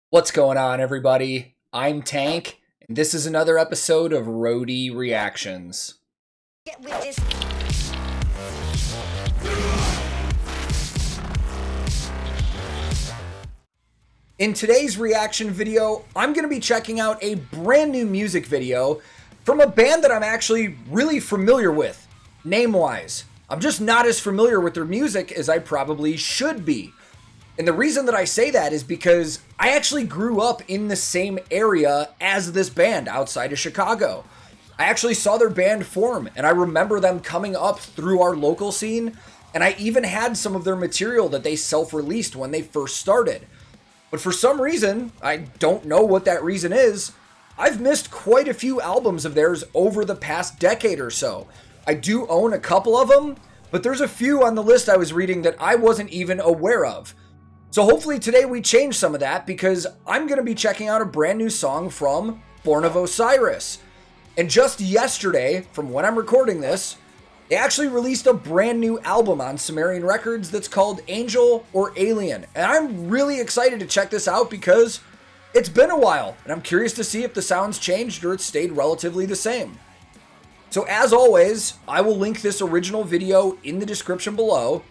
What's going on, everybody? I'm Tank, and this is another episode of Roadie Reactions. Get with this. In today's reaction video, I'm going to be checking out a brand new music video from a band that I'm actually really familiar with, name-wise. I'm just not as familiar with their music as I probably should be. And the reason that I say that is because I actually grew up in the same area as this band outside of Chicago. I actually saw their band form, and I remember them coming up through our local scene, and I even had some of their material that they self-released when they first started. But for some reason, I don't know what that reason is, I've missed quite a few albums of theirs over the past decade or so. I do own a couple of them, but there's a few on the list I was reading that I wasn't even aware of. So hopefully today we change some of that, because I'm going to be checking out a brand new song from Born of Osiris. And just yesterday, from when I'm recording this, they actually released a brand new album on Sumerian Records that's called Angel or Alien. And I'm really excited to check this out because it's been a while, and I'm curious to see if the sound's changed or it's stayed relatively the same. So as always, I will link this original video in the description below.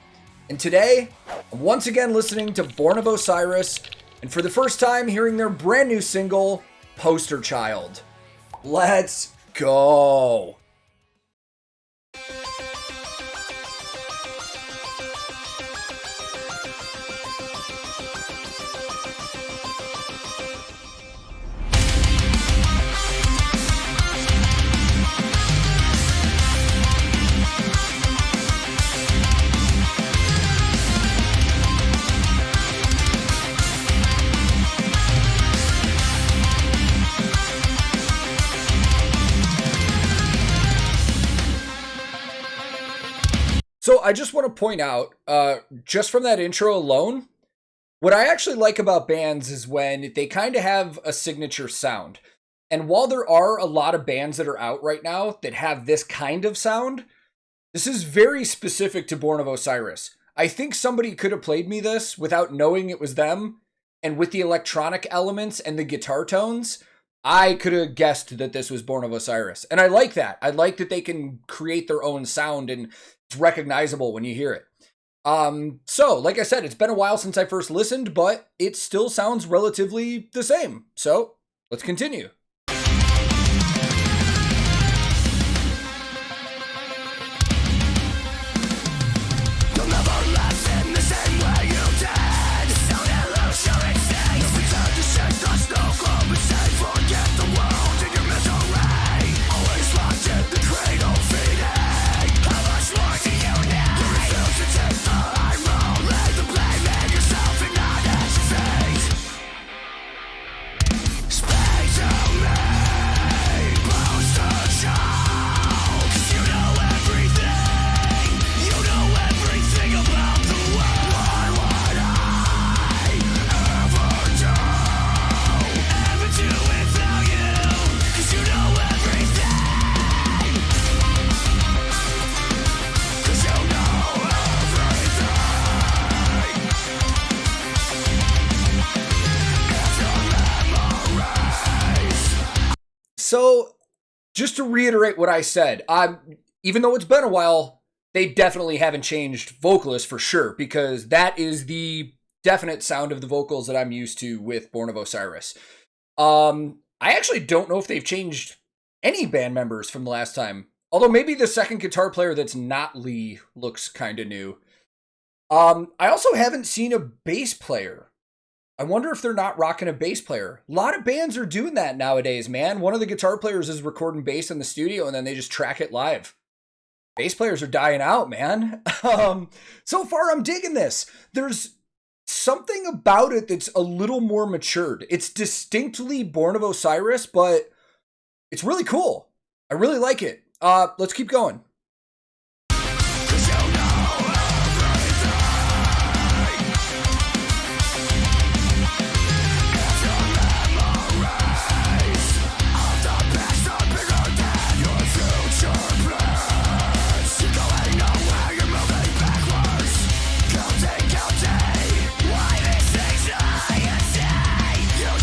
And today, I'm once again listening to Born of Osiris, and for the first time hearing their brand new single, Poster Child. Let's go! So I just want to point out, just from that intro alone, what I actually like about bands is when they kind of have a signature sound. And while there are a lot of bands that are out right now that have this kind of sound, this is very specific to Born of Osiris. I think somebody could have played me this without knowing it was them, and with the electronic elements and the guitar tones, I could have guessed that this was Born of Osiris. And I like that. I like that they can create their own sound and it's recognizable when you hear it. So, like I said, it's been a while since I first listened, but it still sounds relatively the same. So, let's continue. So, just to reiterate what I said, even though it's been a while, they definitely haven't changed vocalists for sure, because that is the definite sound of the vocals that I'm used to with Born of Osiris. I actually don't know if they've changed any band members from the last time, although maybe the second guitar player that's not Lee looks kind of new. I also haven't seen a bass player. I wonder if they're not rocking a bass player. A lot of bands are doing that nowadays, man. One of the guitar players is recording bass in the studio and then they just track it live. Bass players are dying out, man. So far, I'm digging this. There's something about it that's a little more matured. It's distinctly Born of Osiris, but it's really cool. I really like it. Let's keep going. Guilty, guilty. Why these things I see? You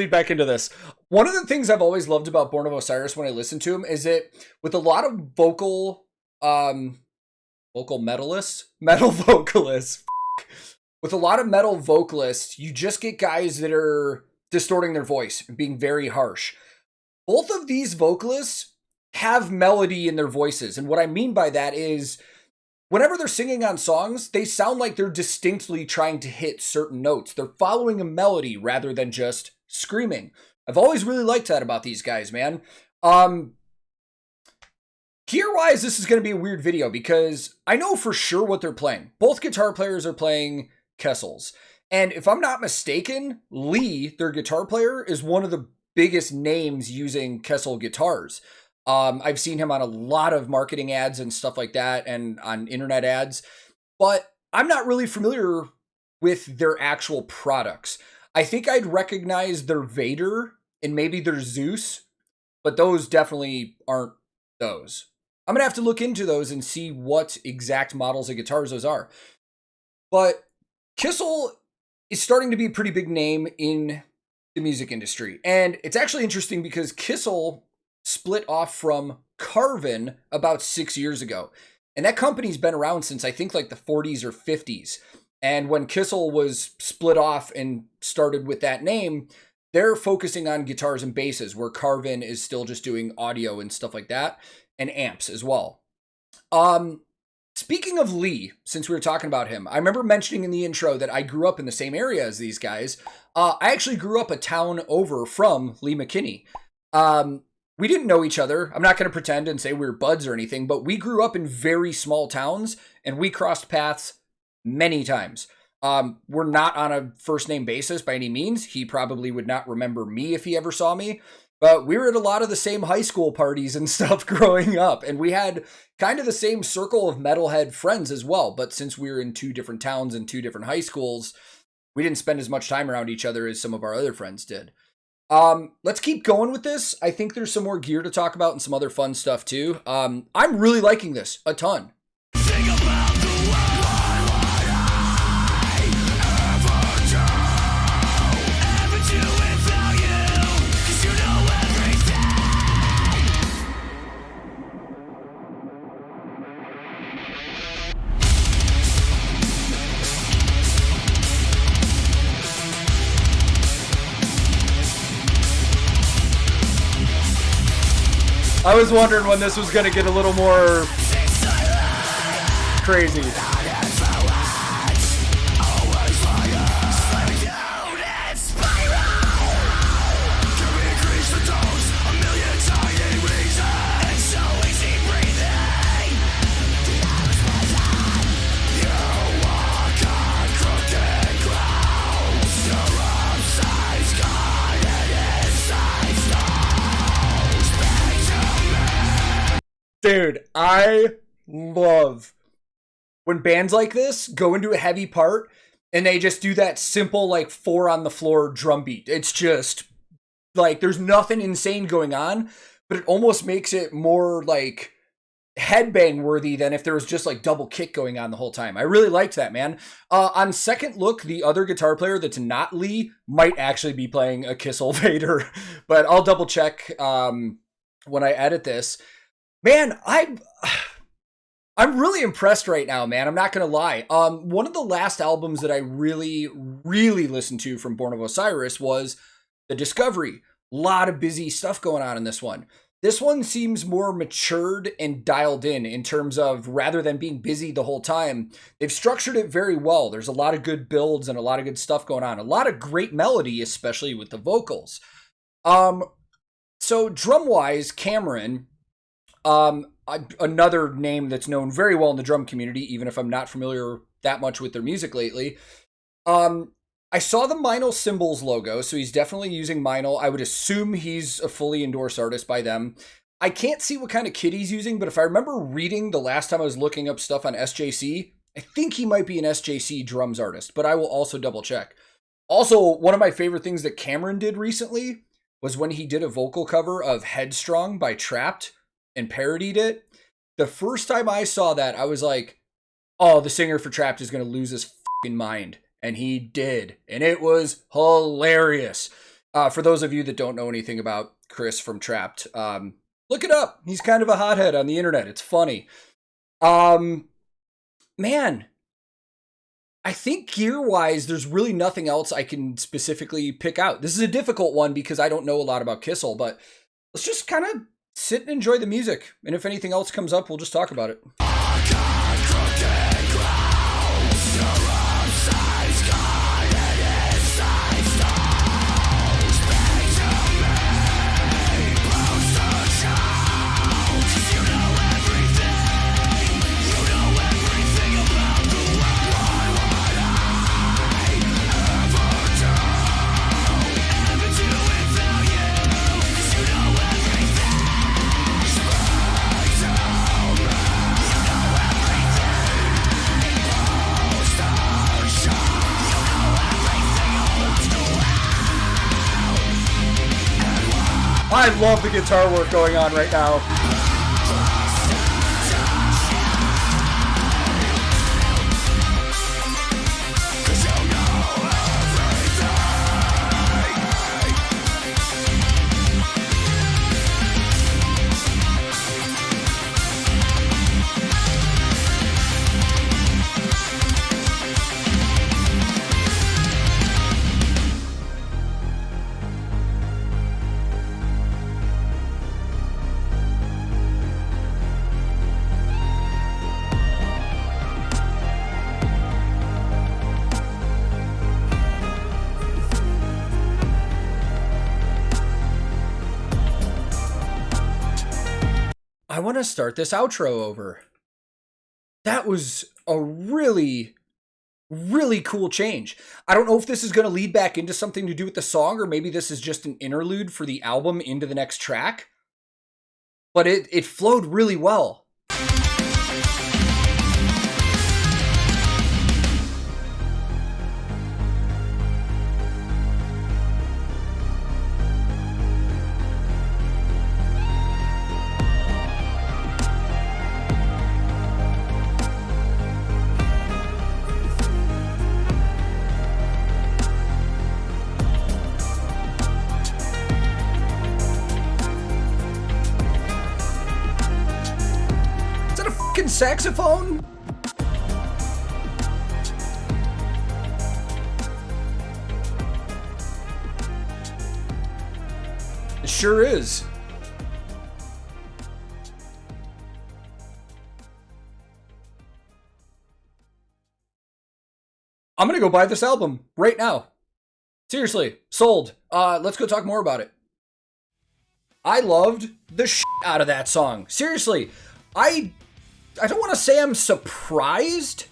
lead back into this. One of the things I've always loved about Born of Osiris when I listen to him is that with a lot of metal vocalists, with a lot of metal vocalists, you just get guys that are distorting their voice and being very harsh. Both of these vocalists have melody in their voices. And what I mean by that is whenever they're singing on songs, they sound like they're distinctly trying to hit certain notes. They're following a melody rather than just screaming. I've always really liked that about these guys, man. Gear-wise, this is going to be a weird video because I know for sure what they're playing. Both guitar players are playing Kessels. And if I'm not mistaken, Lee, their guitar player, is one of the biggest names using Kessel guitars. I've seen him on a lot of marketing ads and stuff like that and on internet ads, but I'm not really familiar with their actual products. I think I'd recognize their Vader and maybe their Zeus, but those definitely aren't those. I'm going to have to look into those and see what exact models of guitars those are. But Kissel is starting to be a pretty big name in the music industry. And it's actually interesting because Kissel split off from Carvin about 6 years ago. And that company's been around since I think like the 40s or 50s. And when Kissel was split off and started with that name, they're focusing on guitars and basses, where Carvin is still just doing audio and stuff like that, and amps as well. Speaking of Lee, since we were talking about him, I remember mentioning in the intro that I grew up in the same area as these guys. I actually grew up a town over from Lee McKinney. We didn't know each other. I'm not going to pretend and say we were buds or anything, but we grew up in very small towns and we crossed paths many times. We're not on a first name basis by any means. He probably would not remember me if he ever saw me, but we were at a lot of the same high school parties and stuff growing up. And we had kind of the same circle of metalhead friends as well. But since we were in two different towns and two different high schools, we didn't spend as much time around each other as some of our other friends did. Let's keep going with this. I think there's some more gear to talk about and some other fun stuff too. I'm really liking this a ton. I was wondering when this was going to get a little more crazy. Dude, I love when bands like this go into a heavy part and they just do that simple, like, 4 on the floor drum beat. It's just, like, there's nothing insane going on, but it almost makes it more, like, headbang worthy than if there was just, like, double kick going on the whole time. I really liked that, man. On second look, the other guitar player that's not Lee might actually be playing a Kissel Vader, but I'll double check when I edit this. Man, I'm really impressed right now, man. I'm not going to lie. One of the last albums that I really, really listened to from Born of Osiris was The Discovery. A lot of busy stuff going on in this one. This one seems more matured and dialed in terms of, rather than being busy the whole time, they've structured it very well. There's a lot of good builds and a lot of good stuff going on. A lot of great melody, especially with the vocals. So drum-wise, Cameron... another name that's known very well in the drum community, even if I'm not familiar that much with their music lately. I saw the Meinl Cymbals logo, so he's definitely using Meinl. I would assume he's a fully endorsed artist by them. I can't see what kind of kit he's using, but if I remember reading the last time I was looking up stuff on SJC, I think he might be an SJC drums artist, but I will also double check. Also, one of my favorite things that Cameron did recently was when he did a vocal cover of Headstrong by Trapped and parodied it. The first time I saw that, I was like, oh, the singer for Trapped is going to lose his fucking mind. And he did. And it was hilarious. For those of you that don't know anything about Chris from Trapped, look it up. He's kind of a hothead on the internet. It's funny. Man, I think gear-wise, there's really nothing else I can specifically pick out. This is a difficult one because I don't know a lot about Kissel, but let's just kind of sit and enjoy the music. And if anything else comes up, we'll just talk about it. I love the guitar work going on right now. I want to start this outro over. That was a really, really cool change. I don't know if this is going to lead back into something to do with the song, or maybe this is just an interlude for the album into the next track. But it flowed really well. Saxophone? It sure is. I'm gonna go buy this album right now. Seriously, sold. Let's go talk more about it. I loved the shit out of that song. Seriously, I don't want to say I'm surprised,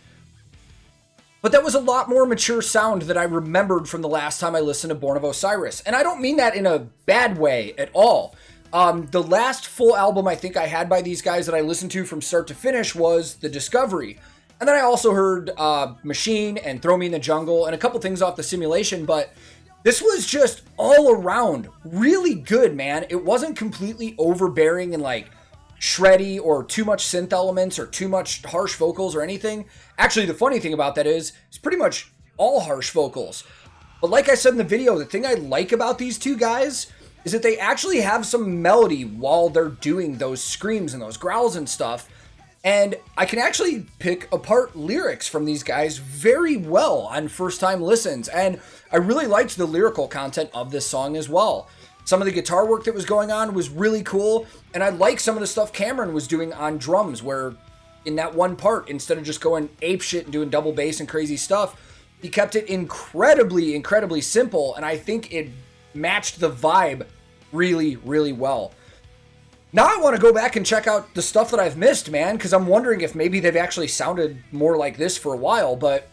but that was a lot more mature sound that I remembered from the last time I listened to Born of Osiris. And I don't mean that in a bad way at all. The last full album I think I had by these guys that I listened to from start to finish was The Discovery. And then I also heard Machine and Throw Me in the Jungle and a couple things off The Simulation, but this was just all around really good, man. It wasn't completely overbearing and like shreddy or too much synth elements or too much harsh vocals or anything. Actually, the funny thing about that is it's pretty much all harsh vocals. But like I said in the video, the thing I like about these two guys is that they actually have some melody while they're doing those screams and those growls and stuff. And I can actually pick apart lyrics from these guys very well on first time listens. And I really liked the lyrical content of this song as well. Some of the guitar work that was going on was really cool, and I like some of the stuff Cameron was doing on drums, where in that one part, instead of just going apeshit and doing double bass and crazy stuff, he kept it incredibly, incredibly simple, and I think it matched the vibe really, really well. Now I want to go back and check out the stuff that I've missed, man, because I'm wondering if maybe they've actually sounded more like this for a while, but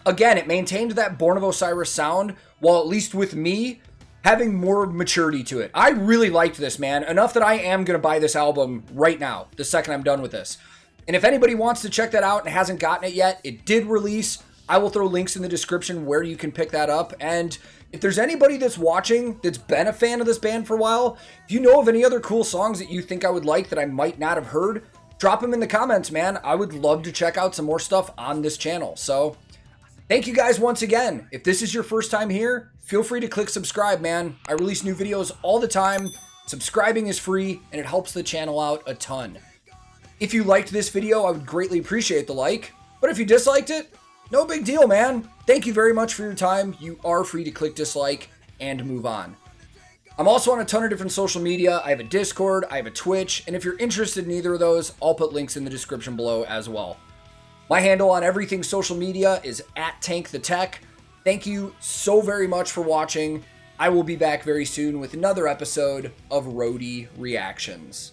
again, it maintained that Born of Osiris sound, while at least with me, having more maturity to it. I really liked this, man. Enough that I am going to buy this album right now, the second I'm done with this. And if anybody wants to check that out and hasn't gotten it yet, it did release. I will throw links in the description where you can pick that up. And if there's anybody that's watching that's been a fan of this band for a while, if you know of any other cool songs that you think I would like that I might not have heard, drop them in the comments, man. I would love to check out some more stuff on this channel. So Thank you guys once again. If this is your first time here, feel free to click subscribe, man. I release new videos all the time. Subscribing is free and it helps the channel out a ton. If you liked this video, I would greatly appreciate the like. But if you disliked it, no big deal, man. Thank you very much for your time. You are free to click dislike and move on. I'm also on a ton of different social media. I have a Discord, I have a Twitch, and if you're interested in either of those, I'll put links in the description below as well. My handle on everything social media is @TankTheTech. Thank you so very much for watching. I will be back very soon with another episode of Roadie Reactions.